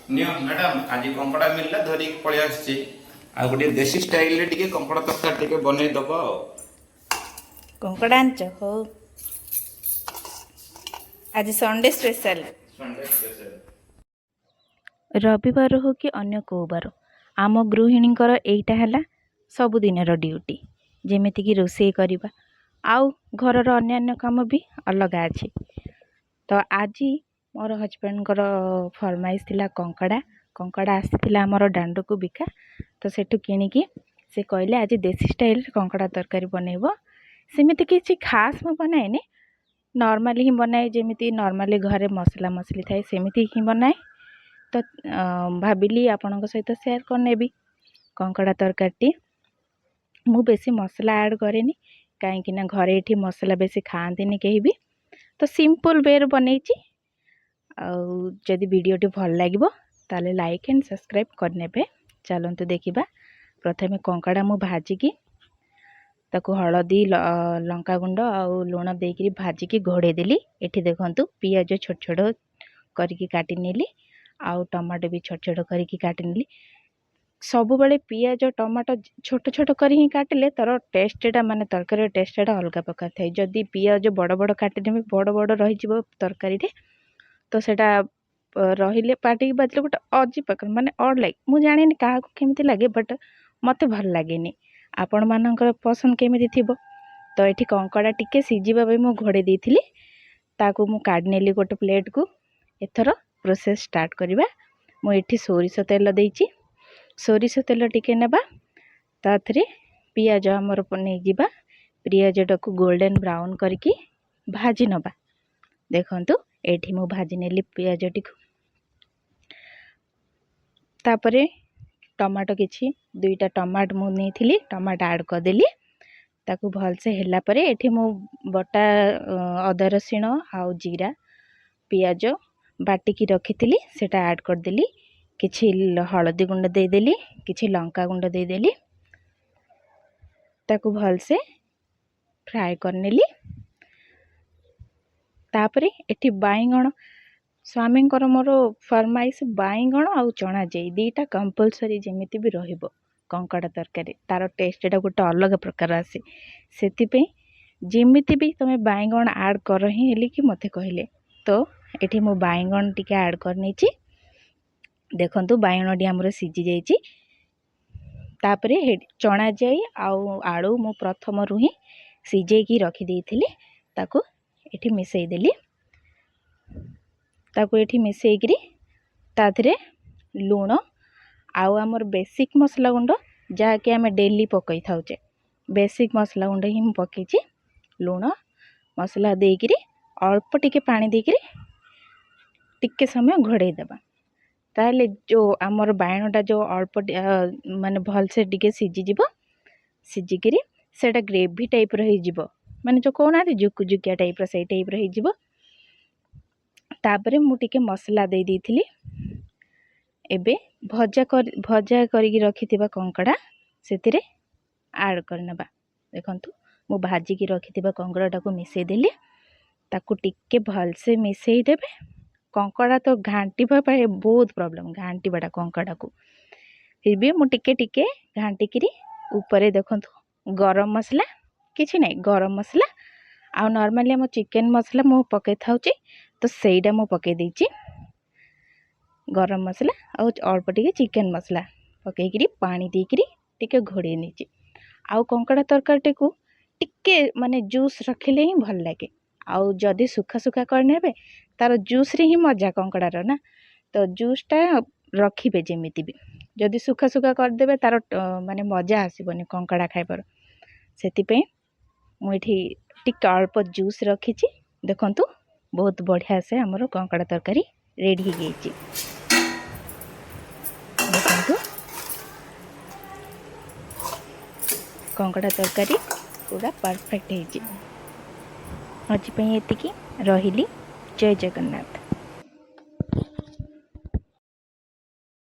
Neo madam आज कंकड़ा मिलला धरी पळि आछि आ गोटे देसी स्टाइल रे टिके कंकड़ा तरकारी टिके बनै दबो कंकड़ा आंच हो आज संडे स्पेशल संडे स्पेशल रविवार हो कि अन्य को बार आम गृहिणींकर एइटा हैला सबुदिनर ड्यूटी जेमिति कि रोषेई करबा आउ घरर अन्यान्य काम भी अलग अछि। तो आज मोर हजबैंड फरमाइश थिला कंकड़ा कंकड़ा आसीथिला हमर डांडो को बिका तो सेठु किनिकी से कहले आज देसी स्टाइल कंकड़ा तरकारी बनैबो सेमिति किछि खास म बनाएनी नॉर्मली ही बनाए जेमिति नॉर्मली घरे मसला मसली थाए सेमिति ही बनाए तो भाविली आपणक सहित शेयर करनेबी कंकड़ा तरकारी मु बेसी मसला ऐड करेनी कहीं घरे ये मसला बेसी खाआंतीनी कहीं भी तो सिंपल वे बनईची जदि वीडियोटी भल लगे ताले लाइक एंड सब्सक्राइब करने चलतु देखा प्रथमे कंकड़ा मु भाजिकी ताकू हलदी लंका गुंड आउ लुण देकी भाजिकी घोड़े देली एठी देखंतु पियाज छोट छोट करके काटी नेली आउ टमाटो भी छोट छोट करके काटी नेली सब बेले पियाज टमाटो छोट छोट करी काटिले तार टेस्टा माने तरकारी टेस्टा अलग प्रकार थाए जदि पियाज बड़ बड़ काटिदेबे बड़ बड़ रही तरकारी तो सेटा रहिले पाटी बाजले गोटे अजीब प्रकार माने अड लागे मु जाने क्या केमिति लगे बट मते भल लागेनी आपण मानकर पसंद केमिति थिबो। तो ये कंकड़ा टिके सीझा मु घोड़े देइथिली ताकू मु काढ नेली गोटे प्लेट को एथर प्रोसेस स्टार्ट करबा मु एठी सोरिष तेल देइची सोरिष तेल टिके नेबा ताथरे पियाज हमर नै जिबा पियाजटा को गोल्डन ब्राउन करके भाजी नबा देखंतु एठी मु भाजी नेली पियाजटी को तापरे टमाटो किछि दुईटा टमाट मु नेथिली टमाटो ऐड कर देली ताकू भल से हेला परे एठी मु बटा अदा रसुण आउ जीरा पियाज बाटिकी रखिथिली सेटा ऐड कर देली किछि हळदी गुंड दे देली किछि लंका गुंड दे देली ताकू भल से फ्राई करनेली तापरे एठी बाईगण स्वामी मोर फरमाइश बाईगण आउ चना जाई दीटा कंपलसरी जेमिति भी रहिबो कंकड़ा तरकारी तार टेस्टा गोटे अलग प्रकार आसे से जेमिति भी तुम बाईगण ऐड कर ही हेली कि मते कहले तो एठी मो बाईगण टिके ऐड करनी देखंतु बाईगण टी हमर सीझी जाइछि तापरे चना जाई आउ आलू मु प्रथम रु ही सीझे की रखी देइथिली ताकू एठी मिसई देली ताकू एठी मिसई करी ताथरे लूण आउ हमर बेसिक मसला गुंड जहाँकि आम डेली पकई थाउचे बेसिक मसला गुंड ही पकईची लूण मसला देकरी अल्प टिके पानी देकरी टिके समय घोड़े देबा ताले जो आमर बायणटा जो अल्प माने भल से टिके सीझी जीवो सीझिकी सेटा ग्रेवी टाइप रही जीवो माने जो कहना जुकु जुकिया टाइप से टाइप रही जीवो तापरे मु टिके मसला दे देइथिली एबे भजा करिकी रखिथिबा कंकड़ा सेतिरे ऐड करनबा देखंतु मु भाजी की रखिथिबा कंकड़ाटा को मिसई देली ताकू टिके भल से मिसई देबे कंकड़ा तो घांटीबा पाए बहुत प्रॉब्लम घांटीबाटा कंकड़ा को फिर भी मु टिके टिके घांटीकिरी ऊपर देखंतु गरम मसला किछि नै गरम मसला आ नॉर्मली हम चिकन मसला मु पके थाउची तो सेइडा मु पके देइची गरम मसला और अल्प टिके चिकन मसला पकईकरी पानी देकरी टिके घोड़े नीचे आउ कंकड़ा तरकारी को टिके माने जूस रखिले ही भल लगे आउ जदि सुखा सुखा करने तार जूस रे ही मजा कंकड़ार ना तो जूसटा रखिबे जेमिति भी जदि सुखा सुखा करदेबे तार माने मजा आसीबनी कंकड़ा खाइबार सेति मु एठी टिके अल्प जूस रखिची देखंतु बहुत बढ़िया से हमर कंकड़ा तरकारी रेडी हो गई देखंतु कंकड़ा तरकारी पूरा परफेक्ट है आज एतिकी रहिली जय जगन्नाथ।